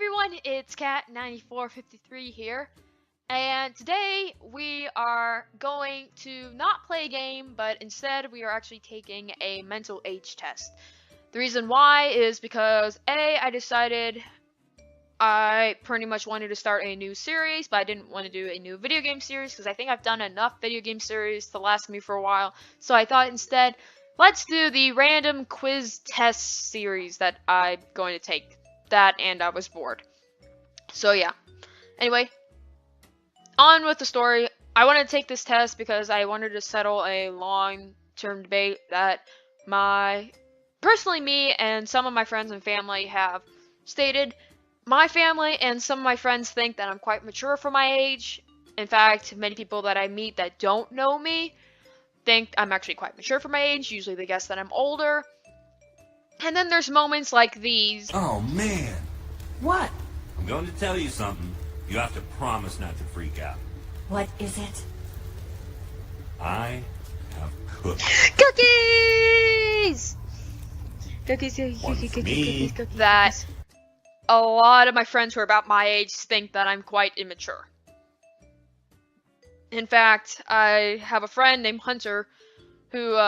everyone, it's Cat9453 here, and today we are going to not play a game, but instead we are actually taking a mental age test. The reason why is because I decided I pretty much wanted to start a new series, but I didn't want to do a new video game series because I think I've done enough video game series to last me for a while. So I thought instead, let's do the random quiz test series that I'm going to take. That and I was bored. So yeah. Anyway, on with the story. I wanted to take this test because I wanted to settle a long-term debate that personally me and some of my friends and family have stated. My family and some of my friends think that I'm quite mature for my age. In fact, many people that I meet that don't know me think I'm actually quite mature for my age. Usually they guess that I'm older. And then there's moments like these. Oh, man. What? I'm going to tell you something. You have to promise not to freak out. What is it? I have cookies. Cookies! Cookies. That a lot of my friends who are about my age think that I'm quite immature. In fact, I have a friend named Hunter who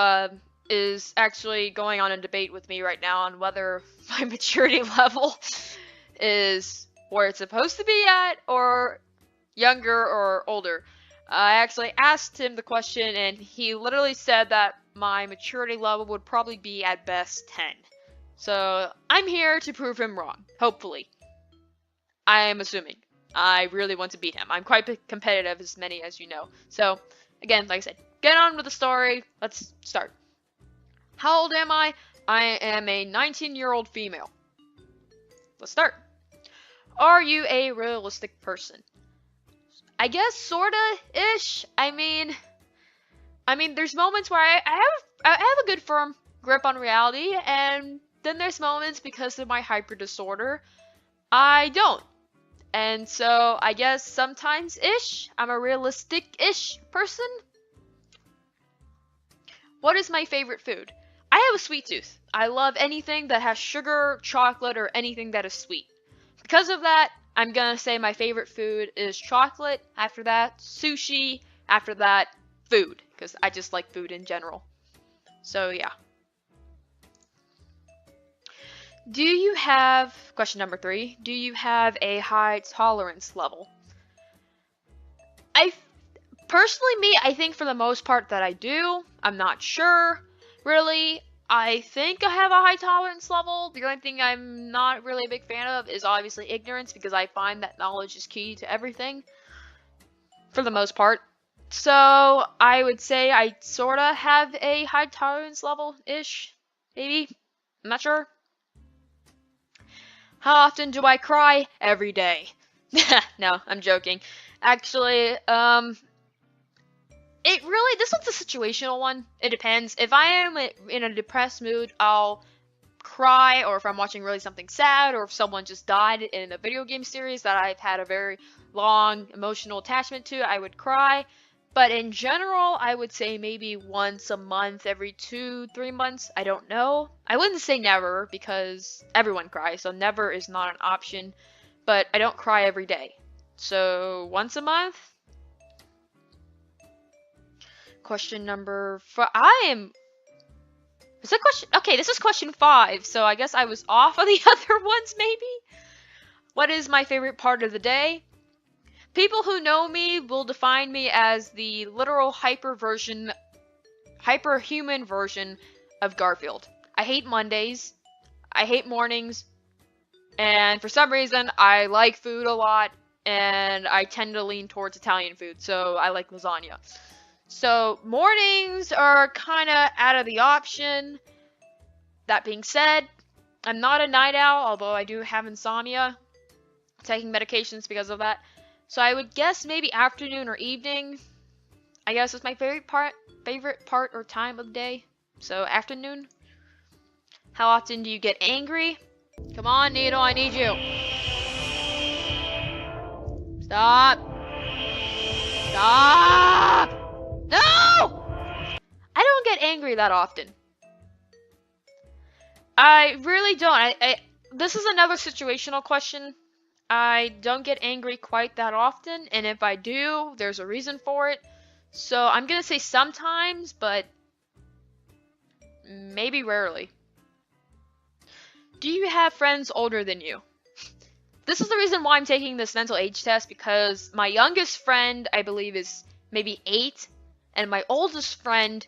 is actually going on a debate with me right now on whether my maturity level is where it's supposed to be at, or younger or older. I actually asked him the question, and he literally said that my maturity level would probably be at best 10. So I'm here to prove him wrong, hopefully. I am assuming. I really want to beat him. I'm quite competitive, as many as you know. So, again, like I said, get on with the story. Let's start. How old am I? I am a 19-year-old female. Let's start. Are you a realistic person? I guess sorta-ish. I mean, there's moments where I have a good firm grip on reality, and then there's moments because of my hyper disorder, I don't. And so I guess sometimes-ish, I'm a realistic-ish person. What is my favorite food? I have a sweet tooth. I love anything that has sugar, chocolate, or anything that is sweet. Because of that, I'm gonna say my favorite food is chocolate. After that, sushi. After that, food. Because I just like food in general. So yeah. Do you have, question number 3, do you have a high tolerance level? Personally, I think for the most part that I do. I'm not sure, really. I think I have a high tolerance level. The only thing I'm not really a big fan of is obviously ignorance, because I find that knowledge is key to everything, for the most part. So, I would say I sorta have a high tolerance level-ish, maybe. I'm not sure. How often do I cry? Every day. No, I'm joking. Actually, this one's a situational one. It depends. If I am in a depressed mood, I'll cry, or if I'm watching really something sad, or if someone just died in a video game series that I've had a very long emotional attachment to, I would cry. But in general, I would say maybe once a month, every 2-3 months. I don't know. I wouldn't say never, because everyone cries, so never is not an option. But I don't cry every day. So once a month. Question number 5. Is that question? Okay, this is question 5, so I guess I was off of the other ones, maybe? What is my favorite part of the day? People who know me will define me as the literal hyperhuman version of Garfield. I hate Mondays. I hate mornings. And for some reason, I like food a lot, and I tend to lean towards Italian food, so I like lasagna. So, mornings are kind of out of the option. That being said, I'm not a night owl, although I do have insomnia. Taking medications because of that. So I would guess maybe afternoon or evening. I guess is my favorite part or time of day. So, afternoon. How often do you get angry? Come on, Needle, I need you. Stop. Stop! No! I don't get angry that often. I really don't. This is another situational question. I don't get angry quite that often, and if I do, there's a reason for it. So I'm gonna say sometimes, but maybe rarely. Do you have friends older than you? This is the reason why I'm taking this mental age test, because my youngest friend, I believe, is maybe 8, and my oldest friend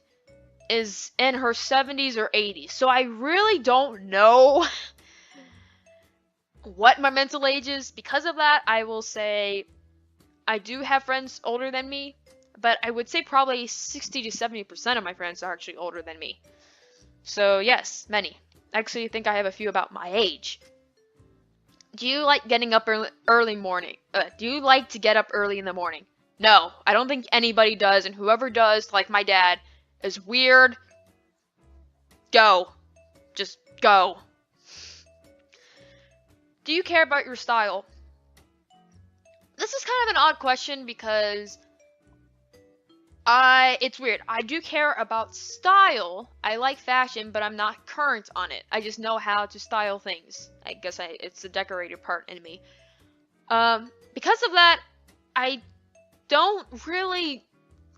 is in her 70s or 80s. So I really don't know what my mental age is. Because of that, I will say I do have friends older than me, but I would say probably 60 to 70% of my friends are actually older than me. So yes, many. I actually think I have a few about my age. Do you like getting up early morning? Do you like to get up early in the morning? No, I don't think anybody does, and whoever does, like my dad, is weird. Go. Just go. Do you care about your style? This is kind of an odd question because it's weird. I do care about style. I like fashion, but I'm not current on it. I just know how to style things. I guess it's the decorated part in me. Because of that, I don't really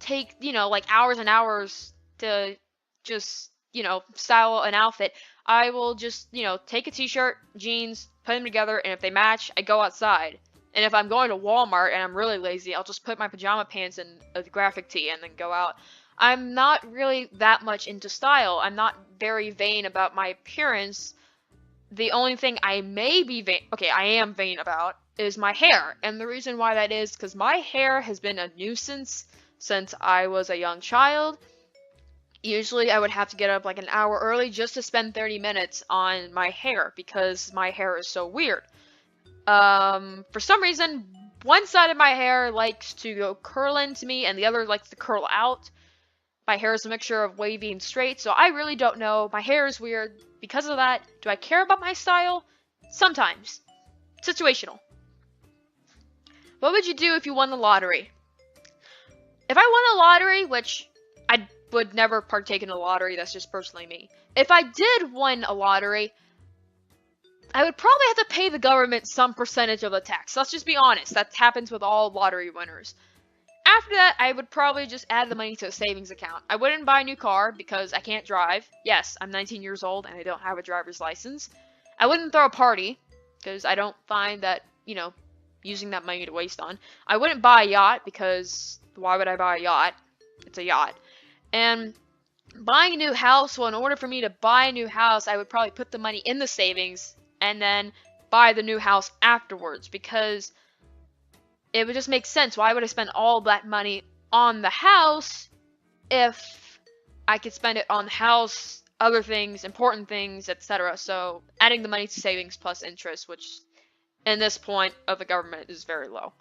take, like hours and hours to just, style an outfit. I will just, take a t-shirt, jeans, put them together, and if they match, I go outside. And if I'm going to Walmart and I'm really lazy, I'll just put my pajama pants and a graphic tee and then go out. I'm not really that much into style. I'm not very vain about my appearance. The only thing I may be I am vain about, is my hair. And the reason why that is because my hair has been a nuisance since I was a young child. Usually I would have to get up like an hour early just to spend 30 minutes on my hair because my hair is so weird. For some reason, one side of my hair likes to go curl into me and the other likes to curl out. My hair is a mixture of wavy and straight, so I really don't know. My hair is weird. Because of that, do I care about my style? Sometimes. Situational. What would you do if you won the lottery? If I won the lottery, which I would never partake in a lottery, that's just personally me. If I did win a lottery, I would probably have to pay the government some percentage of the tax. Let's just be honest. That happens with all lottery winners. After that, I would probably just add the money to a savings account. I wouldn't buy a new car because I can't drive. Yes, I'm 19 years old and I don't have a driver's license. I wouldn't throw a party because I don't find that, using that money to waste on. I wouldn't buy a yacht because why would I buy a yacht? It's a yacht. And buying a new house, well, in order for me to buy a new house, I would probably put the money in the savings and then buy the new house afterwards because it would just make sense. Why would I spend all that money on the house if I could spend it on the house, other things, important things, etc. So adding the money to savings plus interest, which in this point of the government is very low.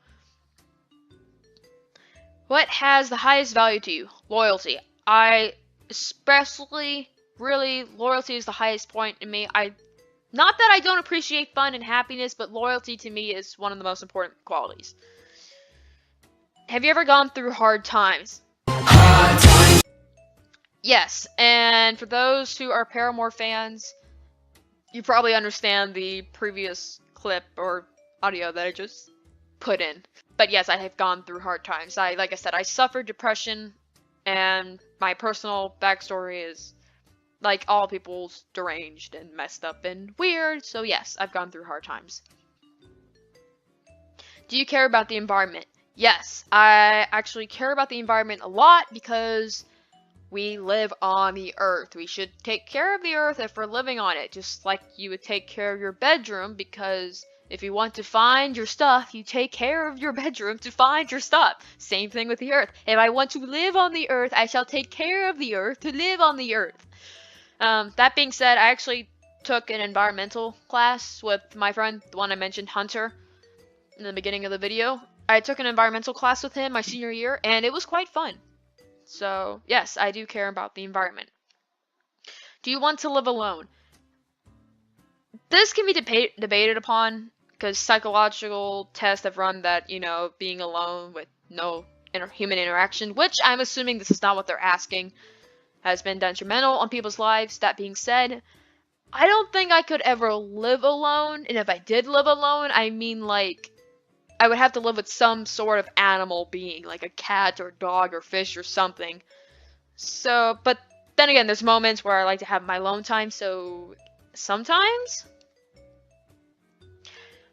What has the highest value to you? Loyalty. Loyalty is the highest point in me. Not that I don't appreciate fun and happiness, but loyalty to me is one of the most important qualities. Have you ever gone through hard times? Yes, and for those who are Paramore fans, you probably understand the previous clip or audio that I just put in. But yes, I have gone through hard times. Like I said, I suffered depression, and my personal backstory is, like all people's, deranged and messed up and weird. So yes, I've gone through hard times. Do you care about the environment? Yes, I actually care about the environment a lot because we live on the earth. We should take care of the earth if we're living on it, just like you would take care of your bedroom, because if you want to find your stuff, you take care of your bedroom to find your stuff. Same thing with the earth. If I want to live on the earth, I shall take care of the earth to live on the earth. That being said, I actually took an environmental class with my friend, the one I mentioned, Hunter, in the beginning of the video. I took an environmental class with him my senior year, and it was quite fun. So, yes, I do care about the environment. Do you want to live alone? This can be debated upon, because psychological tests have run that, being alone with no human interaction, which I'm assuming this is not what they're asking, has been detrimental on people's lives. That being said, I don't think I could ever live alone, and if I did live alone, I mean like I would have to live with some sort of animal being, like a cat or dog or fish or something. So, but then again, there's moments where I like to have my alone time, so sometimes.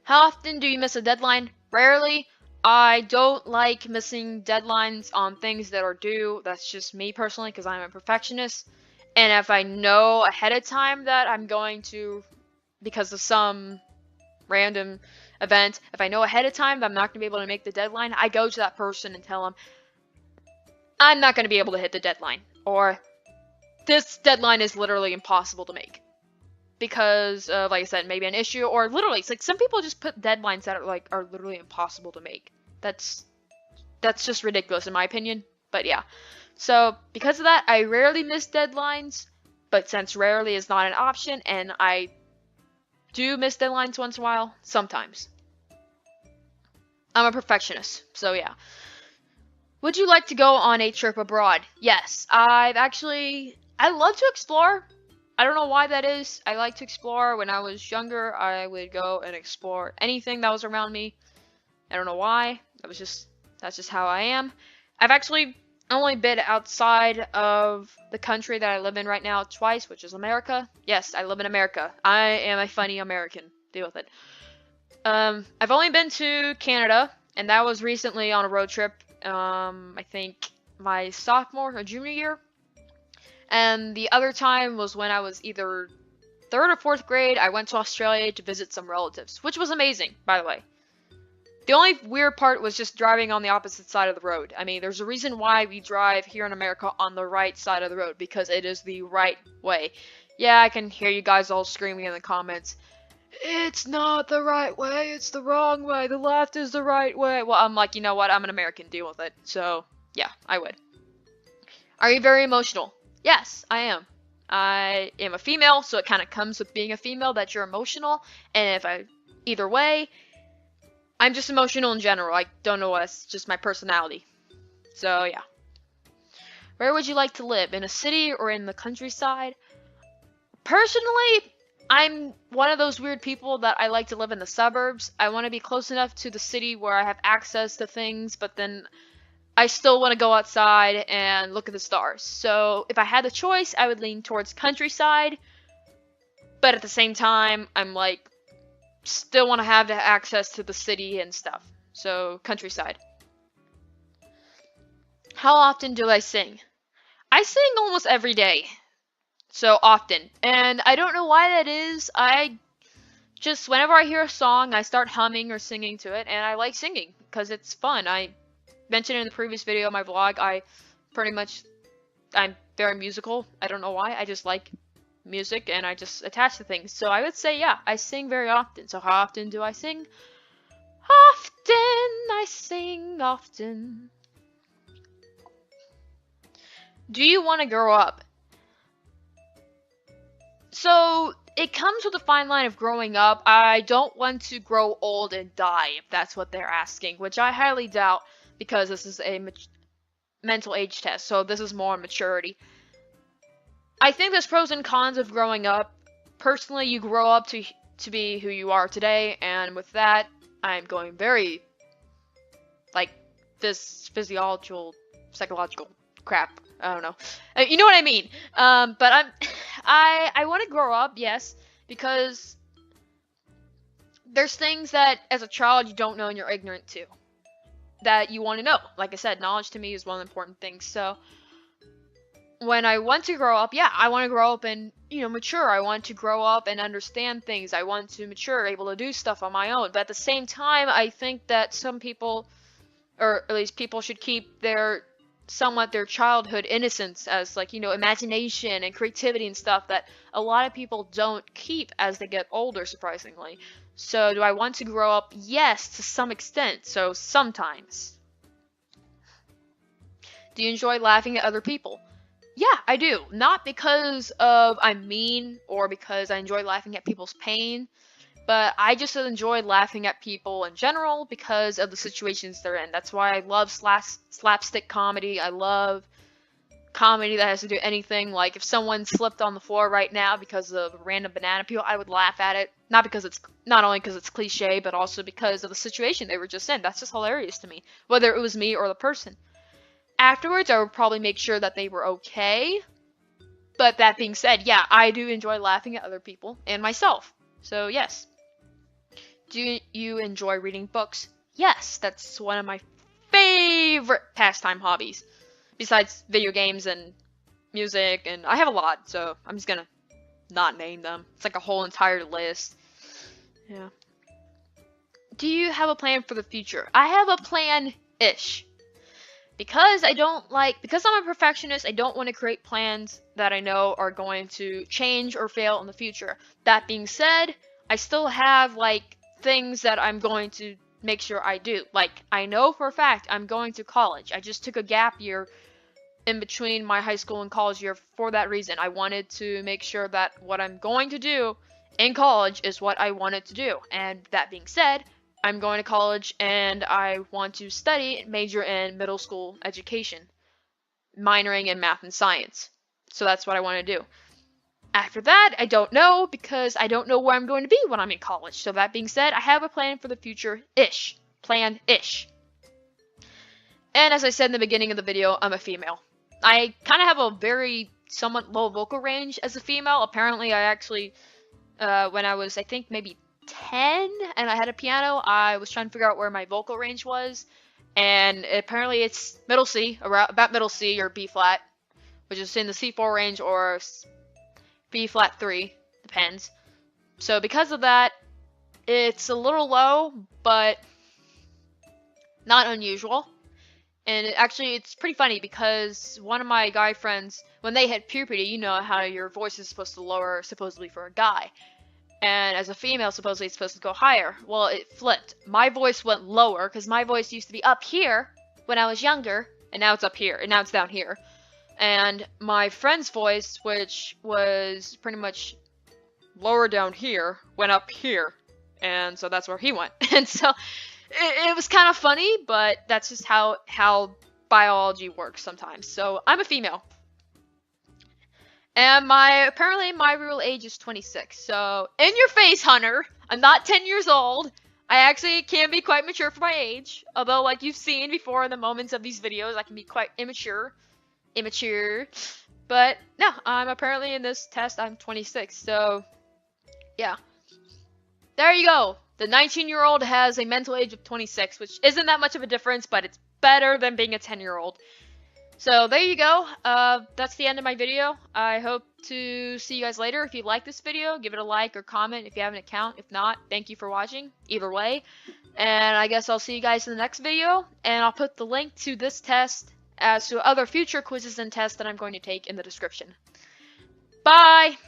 How often do you miss a deadline? Rarely. I don't like missing deadlines on things that are due. That's just me personally, because I'm a perfectionist. And if I know ahead of time that I'm going to, because of some random event, if I know ahead of time that I'm not going to be able to make the deadline, I go to that person and tell them, I'm not going to be able to hit the deadline. Or, this deadline is literally impossible to make. Because of, like I said, maybe an issue, or literally, it's like some people just put deadlines that are literally impossible to make. That's just ridiculous in my opinion. But yeah. So, because of that, I rarely miss deadlines. But since rarely is not an option, and I do miss deadlines once in a while, sometimes. I'm a perfectionist, so yeah. Would you like to go on a trip abroad? Yes, I love to explore. I don't know why that is. I like to explore. When I was younger, I would go and explore anything that was around me. I don't know why. That's just how I am. I've actually only been outside of the country that I live in right now twice, which is America. Yes, I live in America. I am a funny American. Deal with it. I've only been to Canada, and that was recently on a road trip. I think my sophomore or junior year. And the other time was when I was either 3rd or 4th grade. I went to Australia to visit some relatives, which was amazing, by the way. The only weird part was just driving on the opposite side of the road. I mean, there's a reason why we drive here in America on the right side of the road, because it is the right way. Yeah, I can hear you guys all screaming in the comments. It's not the right way, it's the wrong way, the left is the right way. Well, I'm like, you know what, I'm an American, deal with it. So, yeah, I would. Are you very emotional? Yes, I am. I am a female, so it kind of comes with being a female that you're emotional. And either way, I'm just emotional in general. I don't know what, it's just my personality. So, yeah. Where would you like to live? In a city or in the countryside? Personally, I'm one of those weird people that I like to live in the suburbs. I want to be close enough to the city where I have access to things, but then I still want to go outside and look at the stars. So if I had the choice, I would lean towards countryside. But at the same time, I'm like, still want to have the access to the city and stuff. So countryside. How often do I sing? I sing almost every day. So often. And I don't know why that is. I just, whenever I hear a song, I start humming or singing to it. And I like singing because it's fun. I mentioned in the previous video of my vlog, I'm very musical. I don't know why. I just like music and I just attach to things. So I would say, yeah, I sing very often. So how often do I sing? Often I sing often. Do you want to grow up? So it comes with a fine line of growing up. I don't want to grow old and die, if that's what they're asking, which I highly doubt, because this is a mental age test, so this is more maturity. I think there's pros and cons of growing up. Personally, you grow up to be who you are today, and with that, I'm going very, like, this physiological, psychological crap. I don't know. You know what I mean? But I want to grow up, yes, because there's things that as a child you don't know and you're ignorant to, that you want to know. Like I said, knowledge to me is one of the important things. So when I want to grow up, yeah, I want to grow up and, mature. I want to grow up and understand things. I want to mature, able to do stuff on my own. But at the same time, I think that some people, or at least people, should keep their childhood innocence as, like, imagination and creativity and stuff that a lot of people don't keep as they get older, surprisingly. So do I want to grow up? Yes, to some extent. So sometimes. Do you enjoy laughing at other people? Yeah, I do. Not because of I'm mean or because I enjoy laughing at people's pain, but I just enjoy laughing at people in general because of the situations they're in. That's why I love slapstick comedy. I love comedy that has to do anything. Like if someone slipped on the floor right now because of a random banana peel, I would laugh at it. Not only because it's cliche, but also because of the situation they were just in. That's just hilarious to me, whether it was me or the person. Afterwards, I would probably make sure that they were okay. But that being said, yeah, I do enjoy laughing at other people and myself. So yes. Do you enjoy reading books? Yes, that's one of my favorite pastime hobbies. Besides video games and music, and I have a lot, so I'm just gonna not name them. It's like a whole entire list. Yeah. Do you have a plan for the future? I have a plan-ish. Because I'm a perfectionist, I don't want to create plans that I know are going to change or fail in the future. That being said, I still have, like, things that I'm going to make sure I do. Like, I know for a fact I'm going to college. I just took a gap year in between my high school and college year for that reason. I wanted to make sure that what I'm going to do in college is what I wanted to do. And that being said, I'm going to college and I want to study, major in middle school education, minoring in math and science. So that's what I want to do. After that, I don't know because I don't know where I'm going to be when I'm in college. So that being said, I have a plan for the future-ish. Plan-ish. And as I said in the beginning of the video, I'm a female. I kind of have a very somewhat low vocal range as a female. Apparently, I actually, when I was, I think, maybe 10 and I had a piano, I was trying to figure out where my vocal range was. And apparently it's middle C, about middle C or B flat, which is in the C4 range or B flat 3, depends. So because of that, it's a little low, but not unusual. And it's pretty funny because one of my guy friends, when they hit puberty, you know how your voice is supposed to lower, supposedly for a guy. And as a female, supposedly it's supposed to go higher. Well, it flipped. My voice went lower because my voice used to be up here when I was younger, and now it's up here, and now it's down here. And my friend's voice, which was pretty much lower down here, went up here. And so that's where he went. And so it was kind of funny, but that's just how biology works sometimes. So I'm a female. And apparently my real age is 26. So in your face, Hunter, I'm not 10 years old. I actually can be quite mature for my age. Although, like you've seen before in the moments of these videos, I can be quite immature. But no, I'm apparently in this test, I'm 26. So yeah. There you go. The 19-year-old has a mental age of 26, which isn't that much of a difference, but it's better than being a 10-year-old. So there you go. That's the end of my video. I hope to see you guys later. If you like this video, give it a like or comment if you have an account. If not, thank you for watching. Either way. And I guess I'll see you guys in the next video. And I'll put the link to this test as to other future quizzes and tests that I'm going to take in the description. Bye!